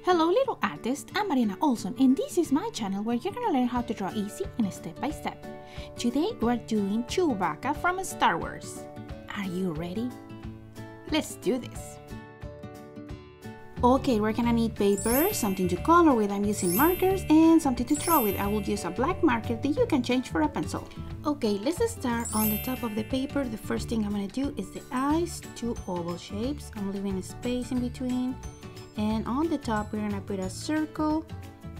Hello little artist, I'm Mariana Olson and this is my channel where you're gonna learn how to draw easy and step by step. Today we're doing Chewbacca from Star Wars. Are you ready? Let's do this. Okay, we're gonna need paper, something to color with, I'm using markers, and something to draw with. I will use a black marker that you can change for a pencil. Okay, let's start on the top of the paper. The first thing I'm gonna do is the eyes, two oval shapes. I'm leaving a space in between. And on the top we're gonna put a circle,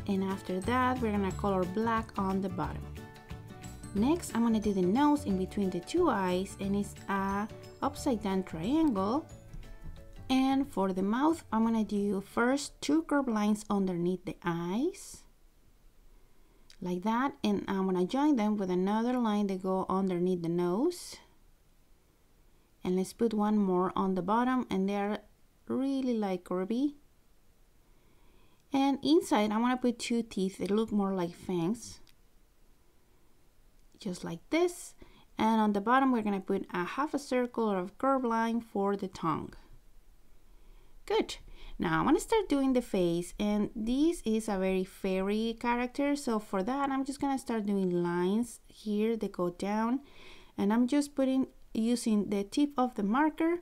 and after that we're gonna color black on the bottom. Next I'm gonna do the nose in between the two eyes, and it's a upside down triangle. And for the mouth I'm gonna do first two curved lines underneath the eyes like that, and I'm gonna join them with another line that go underneath the nose. And let's put one more on the bottom, and they're really like curvy. And inside I want to put two teeth that look more like fangs, just like this. And on the bottom we're going to put a half a circle or a curved line for the tongue. Good. Now I'm going to start doing the face, and this is a very fairy character, so for that I'm just going to start doing lines here that go down, and I'm just using the tip of the marker,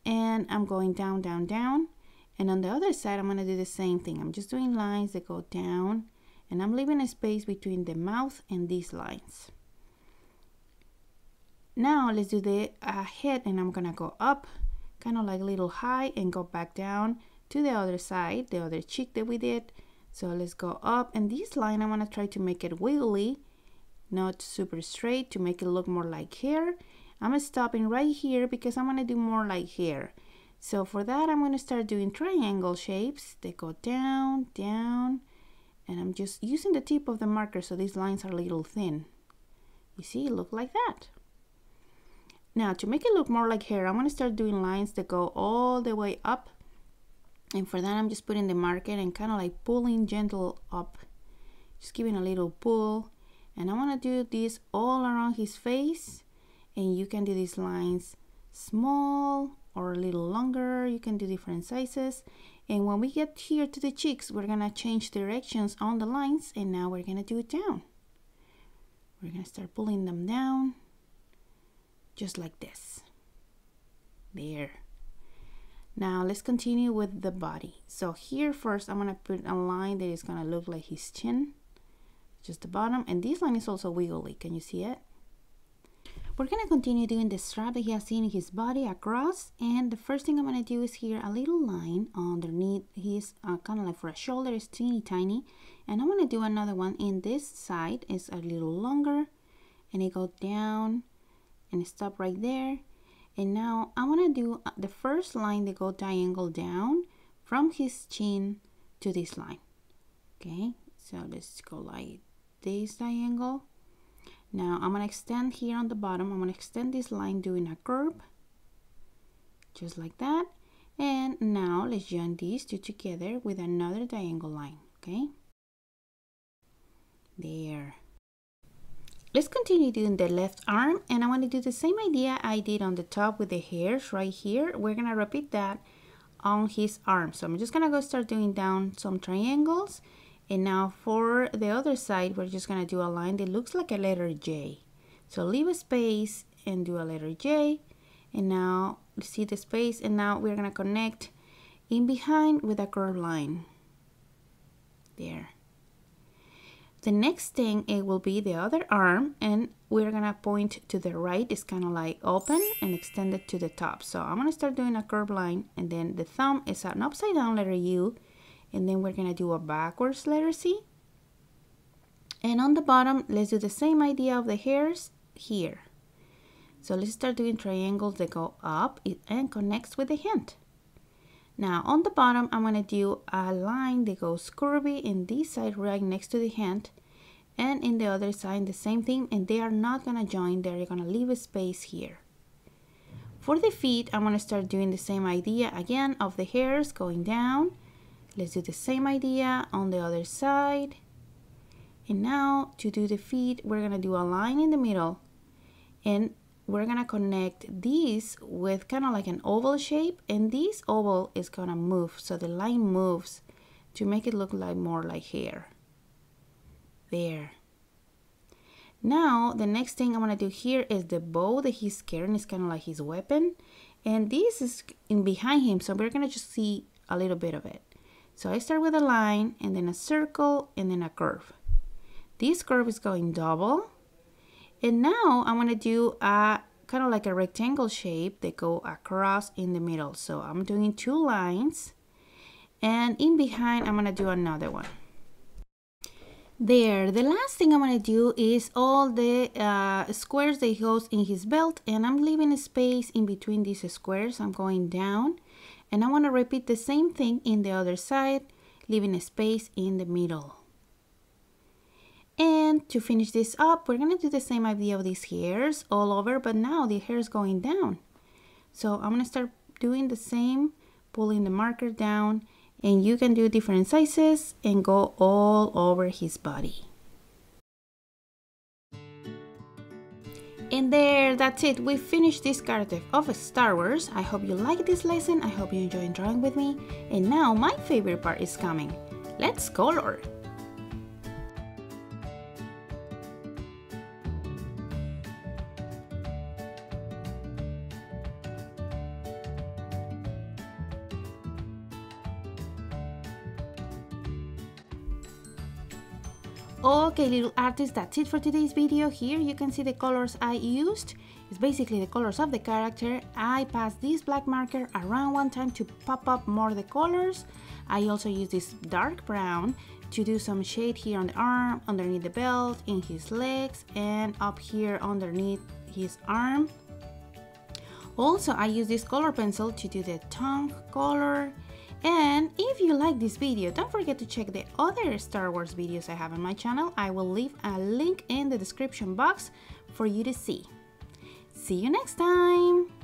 and I'm going down, down, down. And on the other side I'm going to do the same thing. I'm just doing lines that go down, and I'm leaving a space between the mouth and these lines. Now let's do the head, and I'm going to go up kind of like a little high and go back down to the other side, the other cheek that we did. So let's go up, and this line I want to try to make it wiggly, not super straight, to make it look more like hair. I'm stopping right here because I'm going to do more like hair. So for that I'm going to start doing triangle shapes. They go down, down, and I'm just using the tip of the marker so these lines are a little thin. You see, it look like that. Now to make it look more like hair, I'm going to start doing lines that go all the way up. And for that I'm just putting the marker and kind of like pulling gentle up. Just giving a little pull. And I want to do this all around his face. And you can do these lines small or a little longer. You can do different sizes. And when we get here to the cheeks, we're gonna change directions on the lines, and now we're gonna do it down. We're gonna start pulling them down just like this. There. Now let's continue with the body. So here first I'm gonna put a line that is gonna look like his chin, just the bottom, and this line is also wiggly. Can you see it? We're going to continue doing the strap that he has seen in his body across, and the first thing I'm going to do is here a little line underneath his kind of like for a shoulder. It's teeny tiny, and I'm going to do another one in this side. It's a little longer, and it goes down and stop right there. And now I want to do the first line that go diagonal down from his chin to this line. Okay, so let's go like this diagonal. Now I'm going to extend here on the bottom. I'm going to extend this line doing a curve, just like that. And now let's join these two together with another diagonal line, okay? There. Let's continue doing the left arm, and I want to do the same idea I did on the top with the hairs right here. We're going to repeat that on his arm. So I'm just going to go start doing down some triangles. And now for the other side, we're just going to do a line that looks like a letter J. So leave a space and do a letter J. And now see the space, and now we're going to connect in behind with a curved line. There. The next thing, it will be the other arm, and we're going to point to the right. It's kind of like open and extend it to the top. So I'm going to start doing a curved line, and then the thumb is an upside down letter U. And then we're going to do a backwards letter C. And on the bottom, let's do the same idea of the hairs here. So let's start doing triangles that go up and connects with the hand. Now on the bottom, I'm going to do a line that goes curvy in this side right next to the hand. And in the other side, the same thing. And they are not going to join. They're going to leave a space here. For the feet, I'm going to start doing the same idea again of the hairs going down. Let's do the same idea on the other side. And now to do the feet, we're going to do a line in the middle. And we're going to connect these with kind of like an oval shape. And this oval is going to move. So the line moves to make it look like more like hair. There. Now the next thing I'm gonna do here is the bow that he's carrying is kind of like his weapon, and this is in behind him, so we're gonna just see a little bit of it. So I start with a line and then a circle and then a curve. This curve is going double, and now I'm gonna do a kind of like a rectangle shape that go across in the middle. So I'm doing 2 lines, and in behind I'm gonna do another one. There, the last thing I'm gonna do is all the squares that goes in his belt, and I'm leaving a space in between these squares. I'm going down, and I want to repeat the same thing in the other side, leaving a space in the middle. And to finish this up, we're gonna do the same idea of these hairs all over, but now the hair is going down. So I'm gonna start doing the same, pulling the marker down, and you can do different sizes and go all over his body. And there, that's it. We finished this character of Star Wars. I hope you like this lesson. I hope you enjoy drawing with me. And now my favorite part is coming. Let's color. Okay, little artists, that's it for today's video. Here you can see the colors I used. It's basically the colors of the character. I passed this black marker around one time to pop up more the colors. I also used this dark brown to do some shade here on the arm, underneath the belt, in his legs, and up here underneath his arm. Also, I used this color pencil to do the tongue color. And if you like this video, don't forget to check the other Star Wars videos I have on my channel. I will leave a link in the description box for you to see. See you next time!